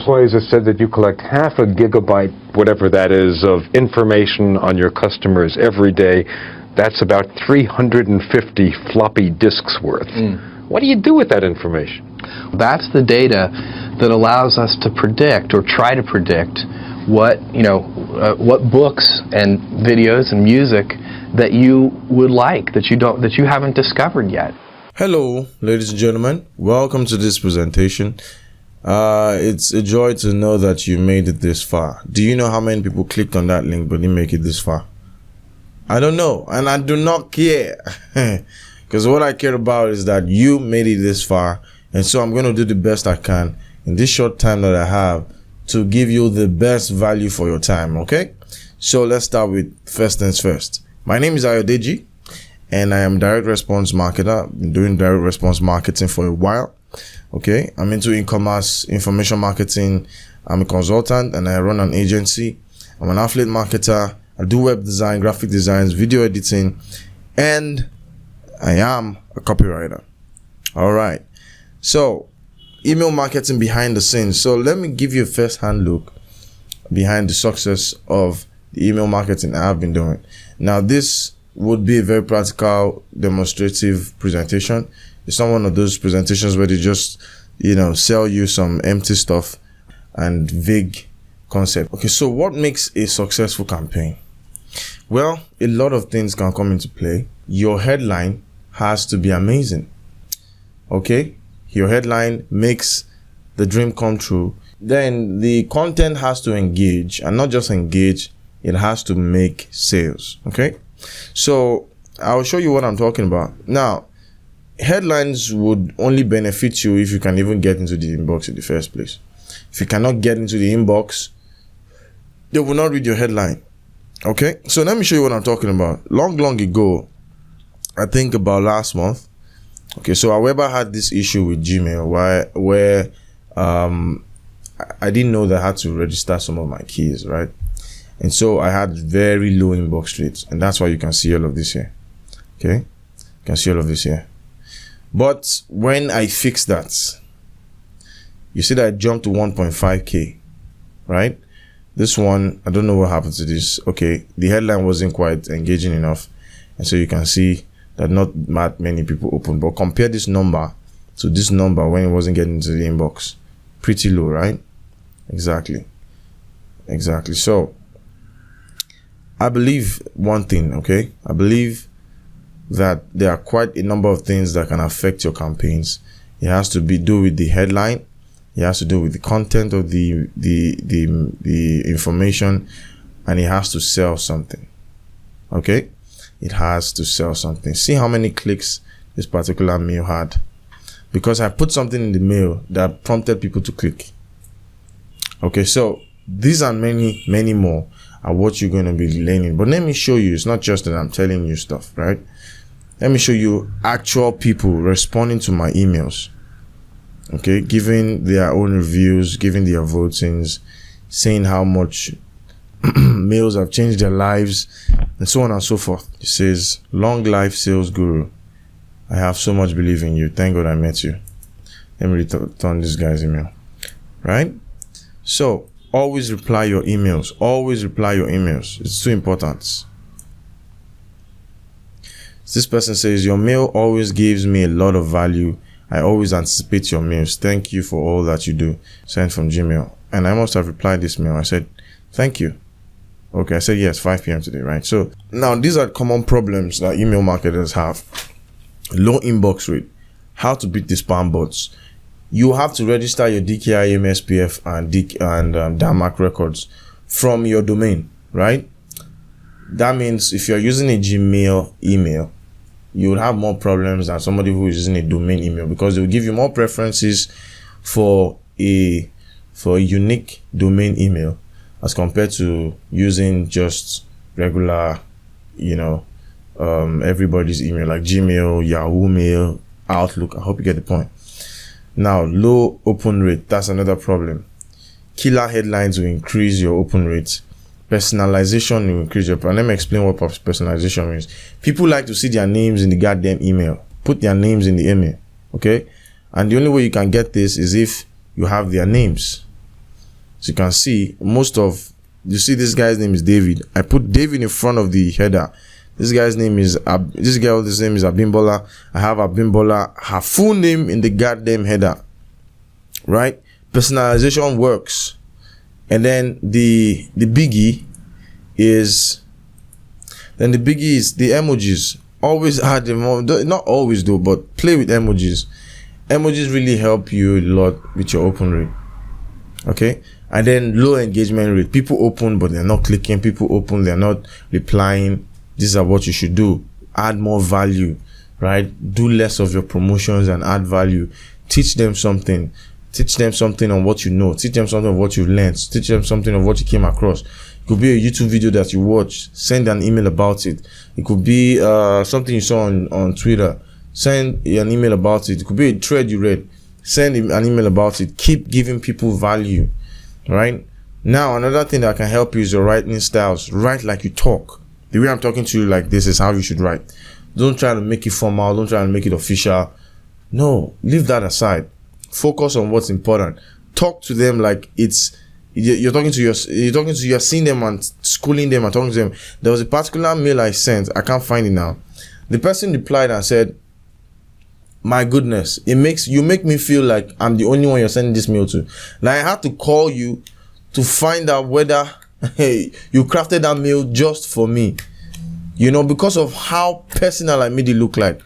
employees have said that you collect half a gigabyte, whatever that is, of information on your customers every day. That's about 350 floppy disks worth. What do you do with that information? That's the data that allows us to predict or try to predict what books and videos and music that you would like that you haven't discovered yet. Hello, ladies and gentlemen. Welcome to this presentation. It's a joy to know that you made it this far. Do you know how many people clicked on that link but didn't make it this far? I don't know, and I do not care. Because what I care about is that you made it this far, and so I'm going to do the best I can in this short time that I have to give you the best value for your time, okay? So let's start with first things first. My name is Ayodeji, and I am direct response marketer. I've been doing direct response marketing for a while, okay? I'm into e-commerce, information marketing. I'm a consultant, and I run an agency. I'm an affiliate marketer. I do web design, graphic designs, video editing, and I am a copywriter. All right. So, email marketing behind the scenes. So, let me give you a first-hand look behind the success of the email marketing I've been doing. Now, this would be a very practical, demonstrative presentation. It's not one of those presentations where they just, sell you some empty stuff and vague concept. Okay, so what makes a successful campaign? Well, a lot of things can come into play. Your headline has to be amazing. Okay? Your headline makes the dream come true. Then the content has to engage, and not just engage, it has to make sales. Okay? So I'll show you what I'm talking about. Now, headlines would only benefit you if you can even get into the inbox in the first place. If you cannot get into the inbox, they will not read your headline. Okay, so let me show you what I'm talking about. Long ago, I think about last month. Okay, so Aweber had this issue with Gmail where I didn't know that I had to register some of my keys, right? And so I had very low inbox rates, and that's why you can see all of this here. Okay, you can see all of this here. But when I fixed that, you see that I jumped to 1.5K, right? This one, I don't know what happened to this. Okay, the headline wasn't quite engaging enough. And so you can see that not that many people opened. But compare this number to this number when it wasn't getting into the inbox. Pretty low, right? Exactly. So, I believe one thing, okay? I believe that there are quite a number of things that can affect your campaigns. It has to do with the headline. It has to do with the content of the information, and it has to sell something. Okay? It has to sell something. See how many clicks this particular mail had. Because I put something in the mail that prompted people to click. Okay, so these and many more are what you're going to be learning. But let me show you, it's not just that I'm telling you stuff, right? Let me show you actual people responding to my emails. Okay, giving their own reviews, giving their votings, saying how much mails have changed their lives, and so on and so forth. It says, "Long life sales guru. I have so much belief in you. Thank God I met you." Let me return this guy's email. Right? So, always reply your emails. Always reply your emails. It's too important. This person says, "Your mail always gives me a lot of value. I always anticipate your mails. Thank you for all that you do." Sent from Gmail. And I must have replied this mail. I said, "Thank you." Okay, I said, yes, 5 p.m. today, right? So now these are common problems that email marketers have. Low inbox rate. How to beat the spam bots. You have to register your DKIM, SPF, and DAMAC records from your domain, right? That means if you're using a Gmail email, you would have more problems than somebody who is using a domain email, because they will give you more preferences for a unique domain email as compared to using just regular, everybody's email like Gmail, Yahoo Mail, Outlook. I hope you get the point. Now, low open rate, that's another problem. Killer headlines will increase your open rate. Personalization will increase your... And let me explain what personalization means. People like to see their names in the goddamn email. Put their names in the email, okay? And the only way you can get this is if you have their names. So you can see you see this guy's name is David. I put David in front of the header. This guy's name is this name is Abimbola. I have Abimbola, her full name in the goddamn header. Right? Personalization works. And then the biggie is the emojis. Always add them on. Not always though, but play with emojis. Emojis really help you a lot with your open rate. Okay? And then low engagement rate. People open, but they're not clicking. People open, they're not replying. These are what you should do. Add more value, right? Do less of your promotions and add value. Teach them something. Teach them something on what you know. Teach them something of what you've learned. Teach them something of what you came across. It could be a YouTube video that you watch. Send an email about it. It could be something you saw on Twitter. Send an email about it. It could be a thread you read. Send an email about it. Keep giving people value. Right? Now, another thing that can help you is your writing styles. Write like you talk. The way I'm talking to you like this is how you should write. Don't try to make it formal. Don't try to make it official. No, leave that aside. Focus on what's important. Talk to them like you're seeing them and schooling them and talking to them. There was a particular mail I sent. I can't find it now. The person replied and said, "My goodness, you make me feel like I'm the only one you're sending this mail to. Like I had to call you to find out whether you crafted that mail just for me. Because of how personal I made it look like.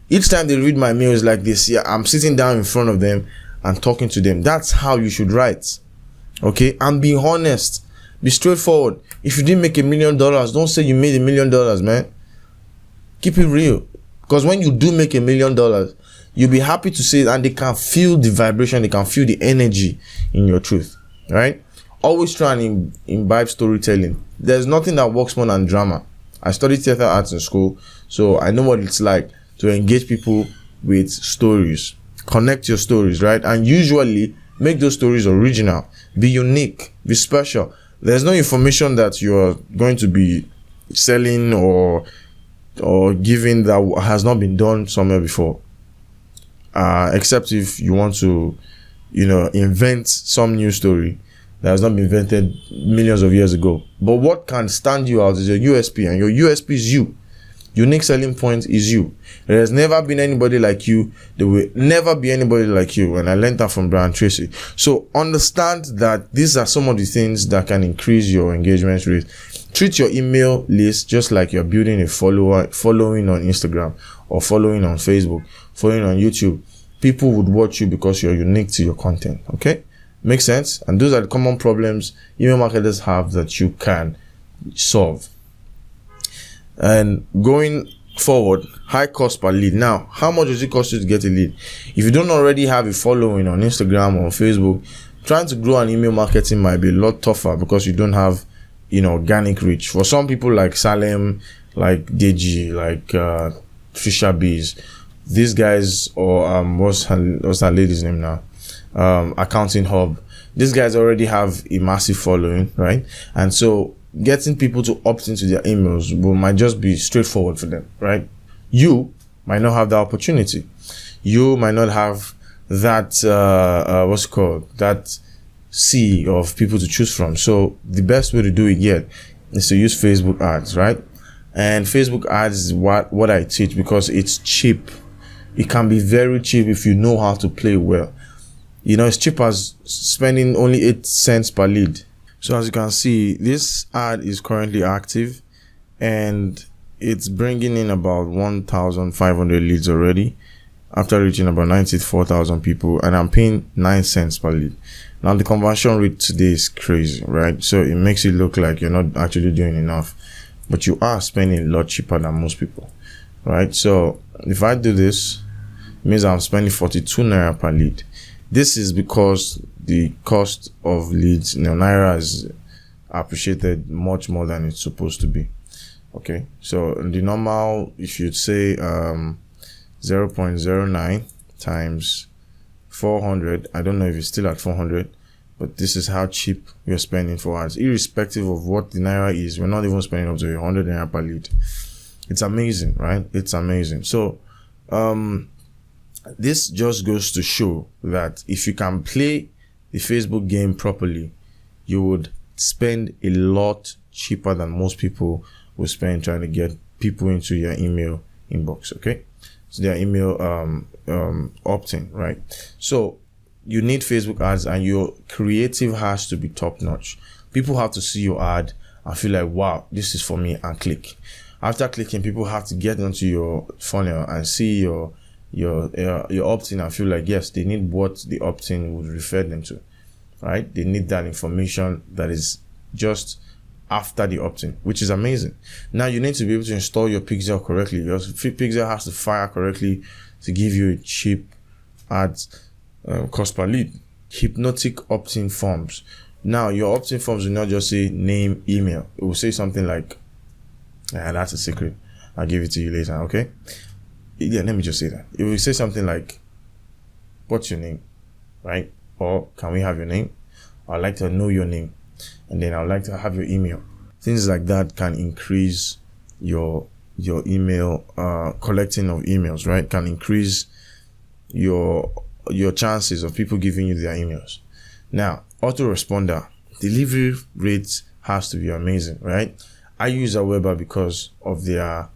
Each time they read my mails like this, I'm sitting down in front of them and talking to them. That's how you should write. Okay? And be honest. Be straightforward. If you didn't make $1 million, don't say you made $1 million, man. Keep it real. Because when you do make $1 million, you'll be happy to say it, and they can feel the vibration, they can feel the energy in your truth. Right? Always try and imbibe storytelling. There's nothing that works more than drama. I studied theater arts in school, so I know what it's like to engage people with stories. Connect your stories, right? And usually make those stories original. Be unique. Be special. There's no information that you're going to be selling or giving that has not been done somewhere before. Except if you want to, invent some new story that has not been invented millions of years ago. But what can stand you out is your USP, and your USP is you. Unique selling point is you. There has never been anybody like you. There will never be anybody like you. And I learned that from Brian Tracy. So understand that these are some of the things that can increase your engagement rate. Treat your email list just like you're building a following on Instagram or following on Facebook, following on YouTube. People would watch you because you're unique to your content. Okay? Makes sense? And those are the common problems email marketers have that you can solve. And going forward, high cost per lead. Now, how much does it cost you to get a lead? If you don't already have a following on Instagram or Facebook, trying to grow an email marketing might be a lot tougher because you don't have, organic reach. For some people like Salem, like Deji, like Trisha Bees, these guys, or what's that lady's name now? Accounting Hub. These guys already have a massive following, right? And so getting people to opt into their emails might just be straightforward for them, right? You might not have the opportunity. You might not have that, that sea of people to choose from. So the best way to do it yet is to use Facebook ads, right? And Facebook ads is what I teach because it's cheap. It can be very cheap if you know how to play well. It's cheap as spending only 8 cents per lead. So as you can see, this ad is currently active and it's bringing in about 1,500 leads already after reaching about 94,000 people, and I'm paying 9 cents per lead. Now the conversion rate today is crazy, right? So it makes it look like you're not actually doing enough, but you are spending a lot cheaper than most people, right? So if I do this, it means I'm spending 42 naira per lead. This is because the cost of leads, naira is appreciated much more than it's supposed to be. Okay, so the normal, if you'd say 0.09 times 400, I don't know if it's still at 400, but this is how cheap we're spending for ads. Irrespective of what the naira is, we're not even spending up to 100 naira per lead. It's amazing, right? It's amazing. So, this just goes to show that if you can play the Facebook game properly, you would spend a lot cheaper than most people will spend trying to get people into your email inbox. Okay, so their email opt-in, right? So you need Facebook ads, and your creative has to be top notch. People have to see your ad and feel like, wow, this is for me, and click. After clicking, people have to get onto your funnel and see your opt-in and feel like, yes, they need what the opt-in would refer them to, right? They need that information that is just after the opt-in, which is amazing. Now you need to be able to install your pixel correctly. Your pixel has to fire correctly to give you a cheap ads cost per lead. Hypnotic opt-in forms. Now your opt-in forms will not just say name, email. It will say something like, that's a secret, I'll give it to you later. Okay, yeah, let me just say that. It will say something like, what's your name, right? Or can we have your name? I'd like to know your name, and then I'd like to have your email. Things like that can increase your email collecting of emails, right? Can increase your chances of people giving you their emails. Now, autoresponder delivery rates has to be amazing, right? I use Aweber because of their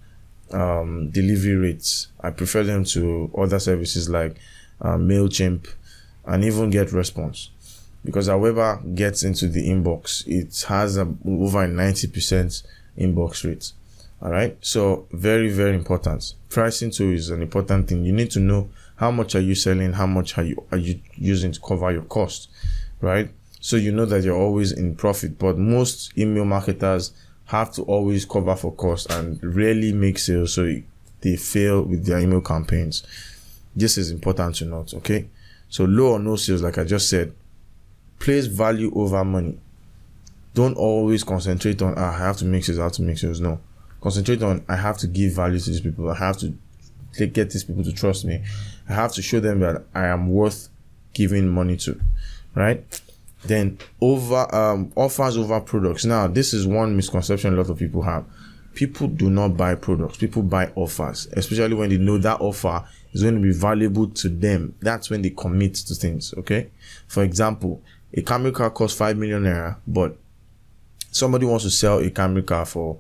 delivery rates. I prefer them to other services like MailChimp and even GetResponse, because Aweber gets into the inbox. It has over 90% inbox rate. All right, so very, very important. Pricing too is an important thing. You need to know how much are you selling, how much are you using to cover your cost, right? So you know that you're always in profit. But most email marketers have to always cover for cost and rarely make sales, so they fail with their email campaigns. This is important to note, okay? So low or no sales, like I just said, place value over money. Don't always concentrate on, I have to make sales, No. Concentrate on, I have to give value to these people. I have to get these people to trust me. I have to show them that I am worth giving money to, right? Then offers over products. Now, this is one misconception a lot of people have. People do not buy products. People buy offers, especially when they know that offer is going to be valuable to them. That's when they commit to things, okay? For example, a camera car costs 5 million naira, but somebody wants to sell a camera car for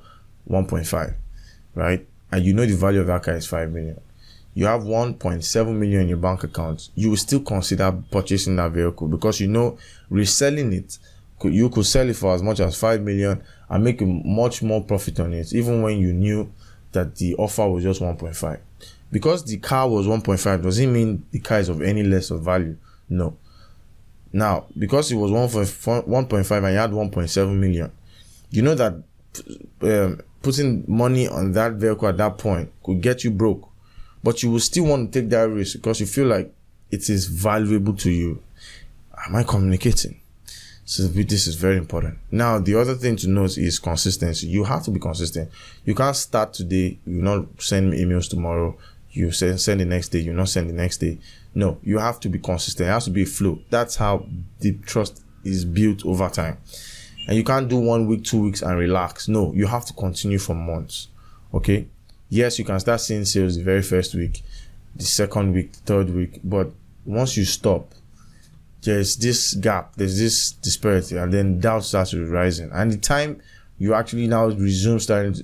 1.5, right? And you know the value of that car is 5 million. You have 1.7 million in your bank account. You will still consider purchasing that vehicle because you know reselling it, you could sell it for as much as 5 million and make a much more profit on it, even when you knew that the offer was just 1.5. Because the car was 1.5 doesn't mean the car is of any less of value. No. Now, because it was 1.5 and you had 1.7 million, you know that putting money on that vehicle at that point could get you broke. But you will still want to take that risk because you feel like it is valuable to you. Am I communicating? So this is very important. Now, the other thing to note is consistency. You have to be consistent. You can't start today, you not send me emails tomorrow, you send the next day, you not send the next day. No, you have to be consistent. It has to be a flow. That's how the trust is built over time. And you can't do 1 week, 2 weeks and relax. No, you have to continue for months. Okay? Yes, you can start seeing sales the very first week, the second week, third week, but once you stop, there's this gap, there's this disparity, and then doubt starts rising. And the time you actually now resume trying to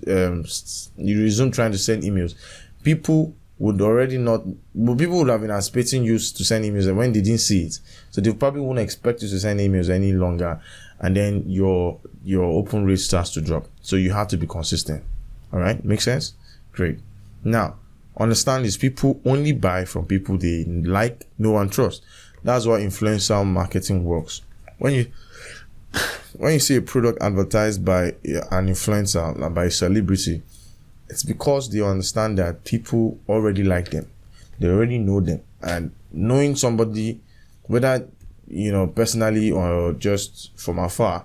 send emails, people would have been anticipating you to send emails, and when they didn't see it, so they probably won't expect you to send emails any longer, and then your open rate starts to drop. So you have to be consistent. All right, make sense? Great. Now, understand this: people only buy from people they like, know, and trust. That's why influencer marketing works. When you see a product advertised by an influencer, by a celebrity, it's because they understand that people already like them. They already know them. And knowing somebody, whether personally or just from afar,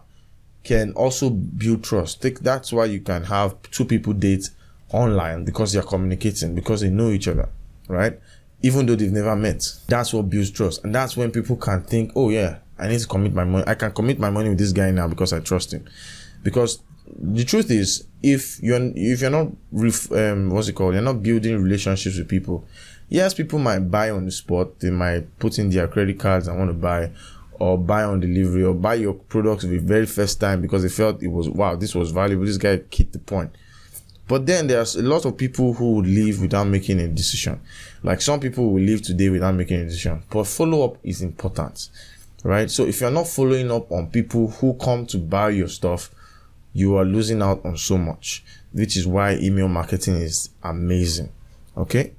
can also build trust. That's why you can have two people date online, because they're communicating, because they know each other, right? Even though they've never met. That's what builds trust. And that's when people can think, oh yeah, I need to commit my money. I can commit my money with this guy now because I trust him. Because the truth is, if you're not you're not building relationships with people, yes, people might buy on the spot. They might put in their credit cards and want to buy, or buy on delivery or buy your products the very first time because they felt it was, wow, this was valuable. This guy hit the point. But then there's a lot of people who would leave without making a decision. Like some people will leave today without making a decision. But follow-up is important, right? So if you're not following up on people who come to buy your stuff, you are losing out on so much, which is why email marketing is amazing. Okay?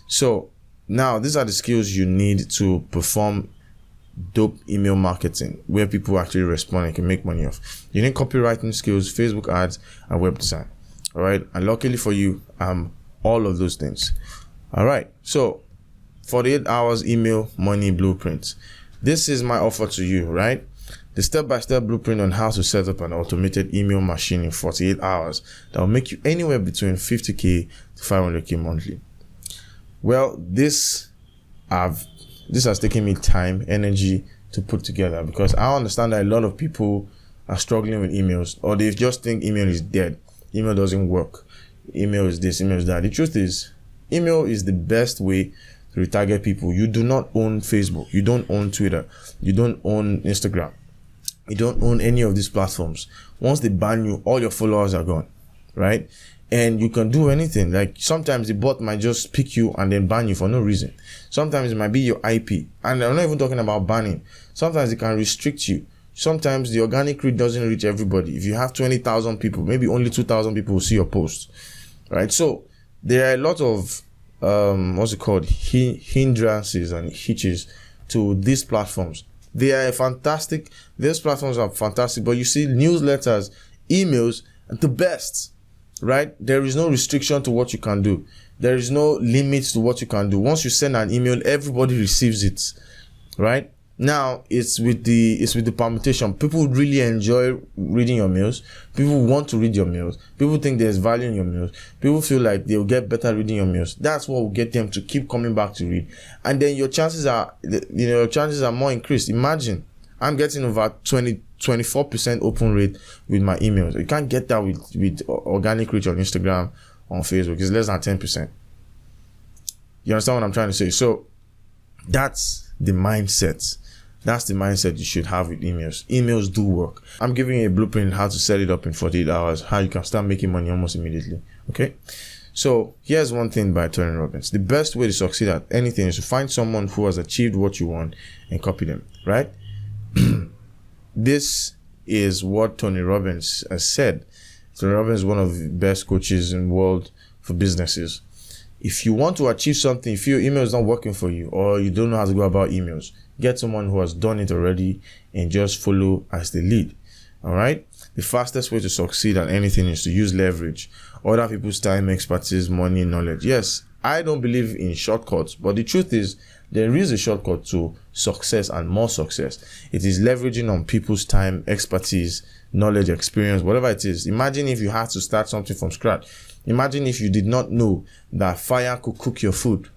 So now these are the skills you need to perform dope email marketing where people actually respond and can make money off. You need copywriting skills, Facebook ads, and web design. All right. And luckily for you, all of those things. All right. So 48 hours email money blueprint. This is my offer to you, right? The step-by-step blueprint on how to set up an automated email machine in 48 hours that will make you anywhere between 50K to 500K monthly. Well, this has taken me time, energy to put together because I understand that a lot of people are struggling with emails, or they just think email is dead. Email doesn't work. Email is this, email is that. The truth is, email is the best way to retarget people. You do not own Facebook. You don't own Twitter. You don't own Instagram. You don't own any of these platforms. Once they ban you, all your followers are gone, right? And you can do anything. Like sometimes the bot might just pick you and then ban you for no reason. Sometimes it might be your IP. And I'm not even talking about banning. Sometimes it can restrict you. Sometimes the organic reach doesn't reach everybody. If you have 20,000 people, maybe only 2,000 people will see your post, right? So there are a lot of hindrances and hitches to these platforms. They are fantastic. These platforms are fantastic, but you see, newsletters, emails, are the best, right? There is no restriction to what you can do. There is no limits to what you can do. Once you send an email, everybody receives it, right? Now it's with the permutation. People really enjoy reading your mails. People want to read your mails. People think there's value in your mails. People feel like they'll get better reading your mails. That's what will get them to keep coming back to read. And then your chances are more increased. Imagine I'm getting over 24% open rate with my emails. You can't get that with organic reach on Instagram, on Facebook. It's less than 10%. You understand what I'm trying to say? So that's the mindset. That's the mindset you should have with emails. Emails do work. I'm giving you a blueprint how to set it up in 48 hours, how you can start making money almost immediately. Okay? So here's one thing by Tony Robbins. The best way to succeed at anything is to find someone who has achieved what you want and copy them, right? This is what Tony Robbins has said. Tony Robbins is one of the best coaches in the world for businesses. If you want to achieve something, if your email is not working for you or you don't know how to go about emails, get someone who has done it already and just follow as they lead. All right. The fastest way to succeed at anything is to use leverage, other people's time, expertise, money, knowledge. Yes, I don't believe in shortcuts, but the truth is there is a shortcut to success and more success. It is leveraging on people's time, expertise, knowledge, experience, whatever it is. Imagine if you had to start something from scratch. Imagine if you did not know that fire could cook your food,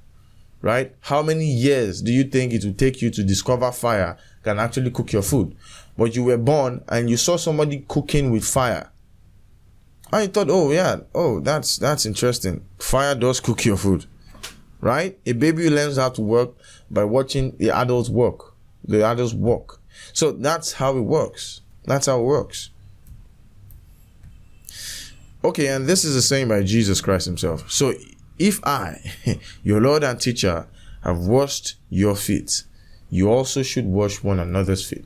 right? How many years do you think it would take you to discover fire can actually cook your food? But you were born and you saw somebody cooking with fire. And you thought, that's interesting. Fire does cook your food, right? A baby learns how to work by watching the adults work. So that's how it works. That's how it works. Okay, and this is a saying by Jesus Christ himself. So if I, your Lord and teacher, have washed your feet, you also should wash one another's feet.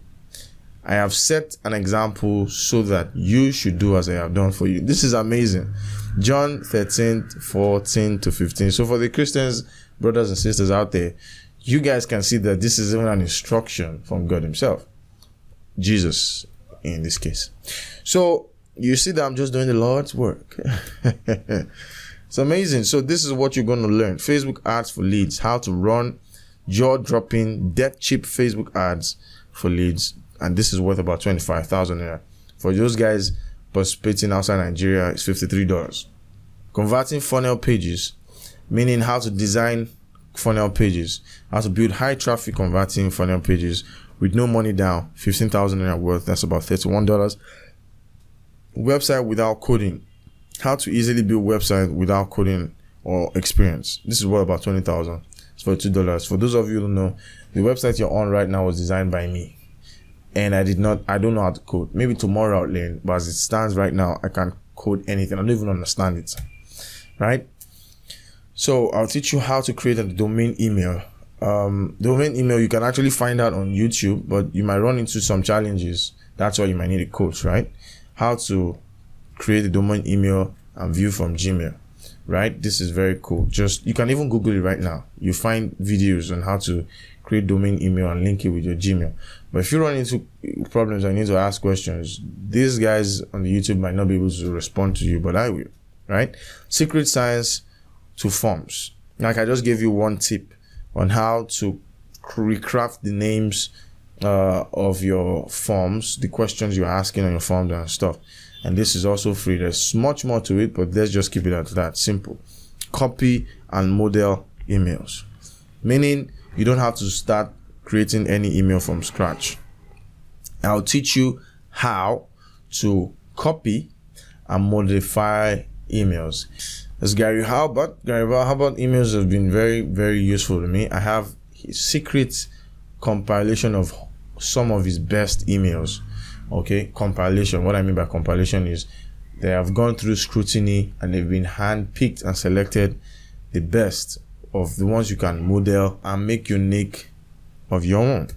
I have set an example so that you should do as I have done for you. This is amazing. John 13:14-15. So for the Christians, brothers and sisters out there, you guys can see that this is even an instruction from God himself. Jesus, in this case. So you see that I'm just doing the Lord's work. It's amazing. So this is what you're going to learn. Facebook ads for leads. How to run jaw-dropping, dead-cheap Facebook ads for leads. And this is worth about 25,000 naira. For those guys participating outside Nigeria, it's $53. Converting funnel pages, meaning how to design funnel pages. How to build high-traffic converting funnel pages with no money down. 15,000 naira worth. That's about $31. Website without coding. How to easily build website without coding or experience. This is worth about 20,000. It's for $2. For those of you who don't know, the website you're on right now was designed by me. and I don't know how to code. Maybe tomorrow I'll learn, but as it stands right now, I can't code anything. I don't even understand it, right? So I'll teach you how to create a domain email. Domain email, you can actually find out on YouTube, but you might run into some challenges. That's why you might need a coach, right? How to create a domain email and view from Gmail, right? This is very cool. You can even Google it right now. You find videos on how to create domain email and link it with your Gmail. But if you run into problems and need to ask questions, these guys on the YouTube might not be able to respond to you, but I will, right? Secret science to forms. Like I just gave you one tip on how to recraft the names of your forms, the questions you're asking on your forms and stuff. And this is also free. There's much more to it, but let's just keep it at that. Simple. Copy and model emails. Meaning you don't have to start creating any email from scratch. I'll teach you how to copy and modify emails. As Gary Halbert emails have been very, very useful to me. I have his secret compilation of some of his best emails. Okay, compilation. What I mean by compilation is they have gone through scrutiny and they've been hand-picked and selected the best of the ones you can model and make unique of your own.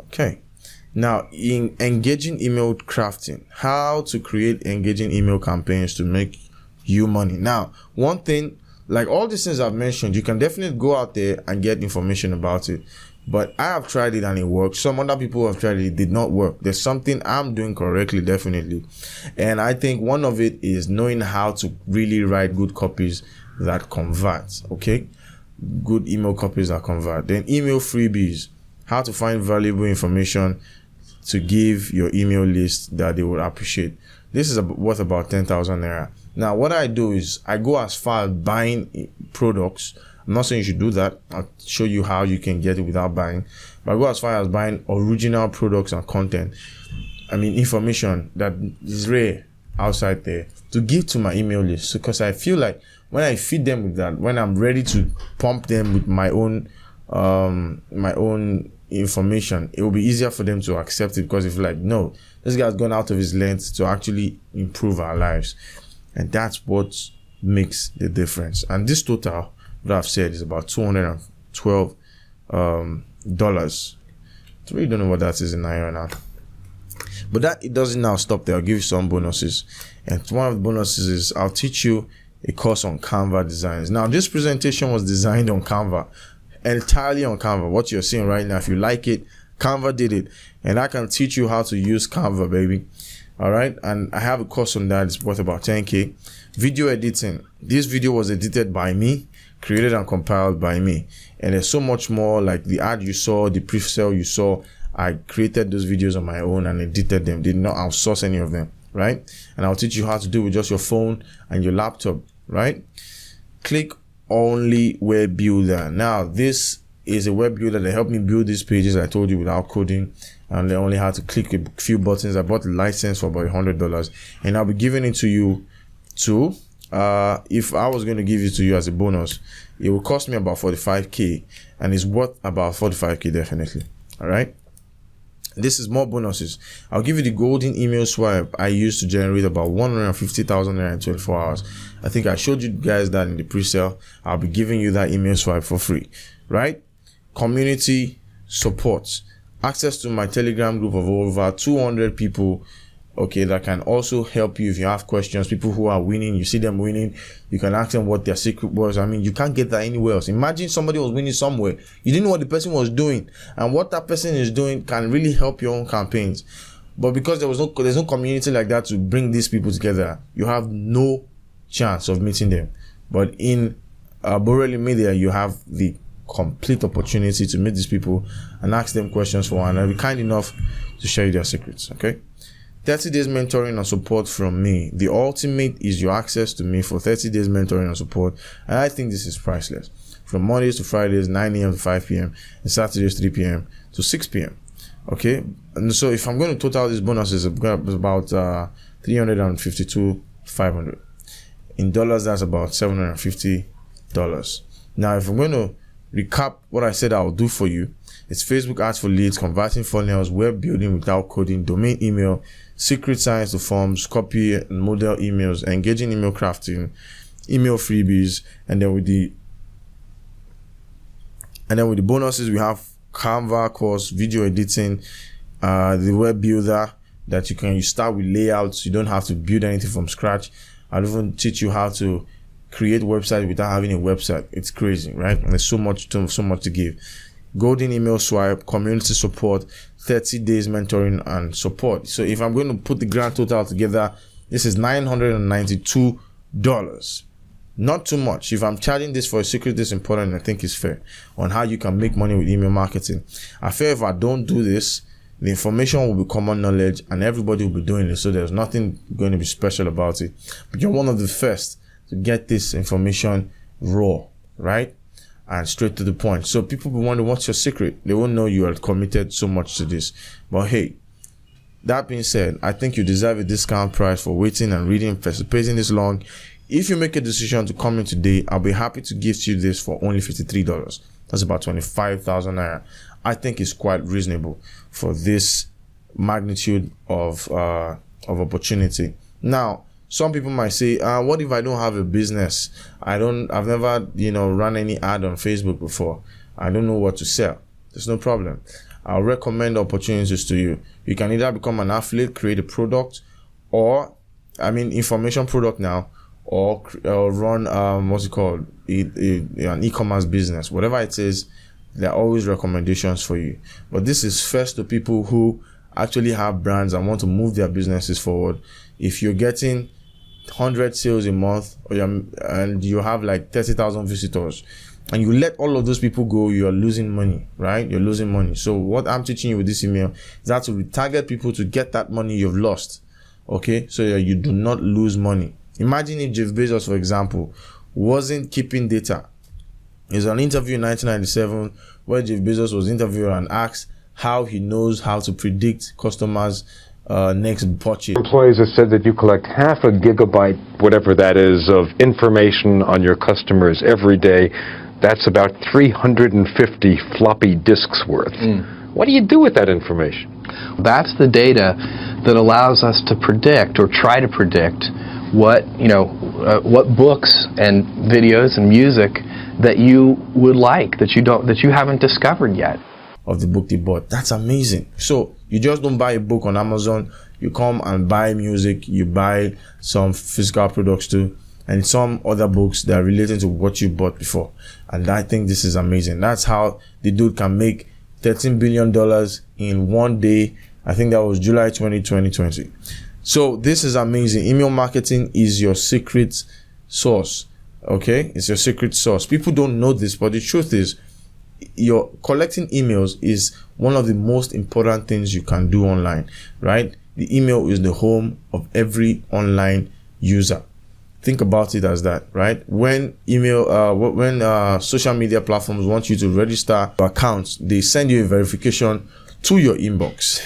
Okay. Now, in engaging email crafting, how to create engaging email campaigns to make you money. Now, one thing, like all these things I've mentioned, you can definitely go out there and get information about it. But I have tried it and it works. Some other people have tried it, it did not work. There's something I'm doing correctly, definitely. And I think one of it is knowing how to really write good copies that convert. Okay? Good email copies that convert. Then email freebies. How to find valuable information to give your email list that they would appreciate. This is worth about 10,000 naira. Now, what I do is I go as far as buying products. I'm not saying you should do that. I'll show you how you can get it without buying. But I go as far as buying original products and content. I mean, information that is rare outside there to give to my email list. Because I feel like when I feed them with that, when I'm ready to pump them with my own information, it will be easier for them to accept it, because if like, no, this guy's gone out of his length to actually improve our lives. And that's what makes the difference. And this total that I've said is about $212 dollars. I really don't know what that is in Naira now. But that, it doesn't now stop there. I'll give you some bonuses. And one of the bonuses is I'll teach you a course on Canva designs. Now, this presentation was designed on Canva, entirely on Canva. What you're seeing right now, if you like it, Canva did it. And I can teach you how to use Canva, baby. All right. And I have a course on that. It's worth about 10K. Video editing. This video was edited by me, created and compiled by me. And there's so much more, like the ad you saw, the pre-sale you saw. I created those videos on my own and edited them. Did not outsource any of them, right? And I'll teach you how to do it with just your phone and your laptop, right? Click only web builder. Now, this is a web builder that helped me build these pages I told you without coding, and they only had to click a few buttons. I bought the license for about $100, and I'll be giving it to you too. If I was going to give it to you as a bonus, it will cost me about 45K, and it's worth about 45K definitely. All right. This is more bonuses. I'll give you the golden email swipe I used to generate about 150,000 naira in 24 hours. I think I showed you guys that in the pre-sale. I'll be giving you that email swipe for free, right? Community support, access to my Telegram group of over 200 people, okay, that can also help you if you have questions. People who are winning, you see them winning, you can ask them what their secret was. I mean, you can't get that anywhere else. Imagine somebody was winning somewhere, you didn't know what the person was doing, and what that person is doing can really help your own campaigns. But because there's no community like that to bring these people together, you have no chance of meeting them. But in Borelli Media, you have the complete opportunity to meet these people and ask them questions for one, and be kind enough to share their secrets. Okay, 30 days mentoring and support from me. The ultimate is your access to me for 30 days mentoring and support, and I think this is priceless. From Mondays to Fridays, 9 a.m. to 5 p.m. and Saturdays, 3 p.m. to 6 p.m. Okay, and so if I'm going to total these bonuses, it's about 352,500 in dollars. That's about $750. Now, if I'm going to recap what I said I'll do for you, It's Facebook ads for leads, converting funnels, web building without coding, domain email, secret science to forms, copy and model emails, engaging email crafting, email freebies, and then with the bonuses we have Canva course, video editing, the web builder that you start with layouts. You don't have to build anything from scratch. I'll even teach you how to create website without having a website. It's crazy, right? And there's so much to give. Golden email swipe, community support, 30 days mentoring and support. So if I'm going to put the grand total together, this is $992. Not too much. If I'm charging this for a secret this important, I think it's fair on how you can make money with email marketing. I feel if I don't do this, the information will be common knowledge and everybody will be doing it. So there's nothing going to be special about it. But you're one of the first to get this information raw, right? And straight to the point. So people will wonder, what's your secret? They won't know you are committed so much to this. But hey, that being said, I think you deserve a discount price for waiting and reading, participating this long. If you make a decision to come in today, I'll be happy to gift you this for only $53. That's about 25,000 naira. I think it's quite reasonable for this magnitude of opportunity. Now, some people might say, what if I don't have a business? I've never, run any ad on Facebook before. I don't know what to sell. There's no problem. I'll recommend opportunities to you. You can either become an affiliate, create a product, information product now, or run an e-commerce business. Whatever it is, there are always recommendations for you. But this is first to people who actually have brands and want to move their businesses forward. If you're getting 100 sales a month and you have like 30,000 visitors and you let all of those people go, you're losing money, right? You're losing money. So what I'm teaching you with this email is how to retarget people to get that money you've lost, okay? So that you do not lose money. Imagine if Jeff Bezos, for example, wasn't keeping data. There's an interview in 1997 where Jeff Bezos was interviewed and asked how he knows how to predict customers' next purchase. Employees have said that you collect half a gigabyte, whatever that is, of information on your customers every day. That's about 350 floppy disks worth. What do you do with that information? That's the data that allows us to predict or try to predict what books and videos and music that you would like that you haven't discovered yet. Of the book they bought. That's amazing. So you just don't buy a book on Amazon. You come and buy music. You buy some physical products too, and some other books that are related to what you bought before. And I think this is amazing. That's how the dude can make $13 billion in one day. I think that was July 2020. So this is amazing. Email marketing is your secret sauce. Okay, it's your secret sauce. People don't know this, but the truth is, your collecting emails is one of the most important things you can do online, right? The email is the home of every online user. Think about it as that, right? When social media platforms want you to register accounts, they send you a verification to your inbox.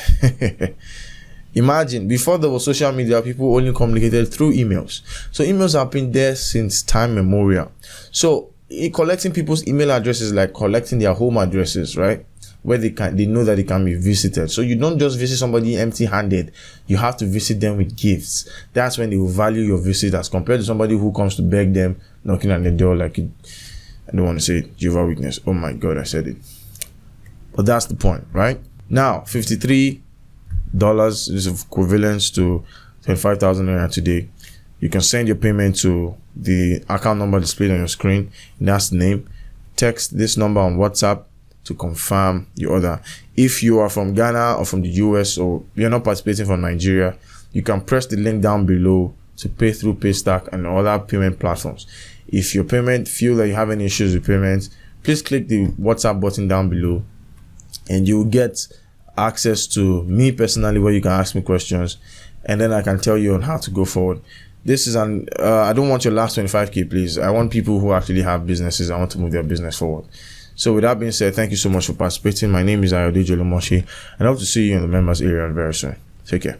Imagine, before there was social media, people only communicated through emails. So emails have been there since time memorial. So collecting people's email addresses like collecting their home addresses, right? Where they know that it can be visited. So you don't just visit somebody empty-handed. You have to visit them with gifts. That's when they will value your visit as compared to somebody who comes to beg them, knocking on the door like I don't want to say it, Jehovah's Witness. Oh my God, I said it. But that's the point, right? Now, $53 is equivalent to 25,000 naira today. You can send your payment to the account number displayed on your screen. That's the name. Text this number on WhatsApp to confirm your order. If you are from Ghana or from the US or you're not participating from Nigeria, you can press the link down below to pay through Paystack and other payment platforms. If your payment feel that you have any issues with payments, please click the WhatsApp button down below and you'll get access to me personally where you can ask me questions and then I can tell you on how to go forward. This is I don't want your last 25k, please. I want people who actually have businesses. I want to move their business forward. So with that being said, thank you so much for participating. My name is Ayodeji Olumoshi and I hope to see you in the members area very soon. Take care.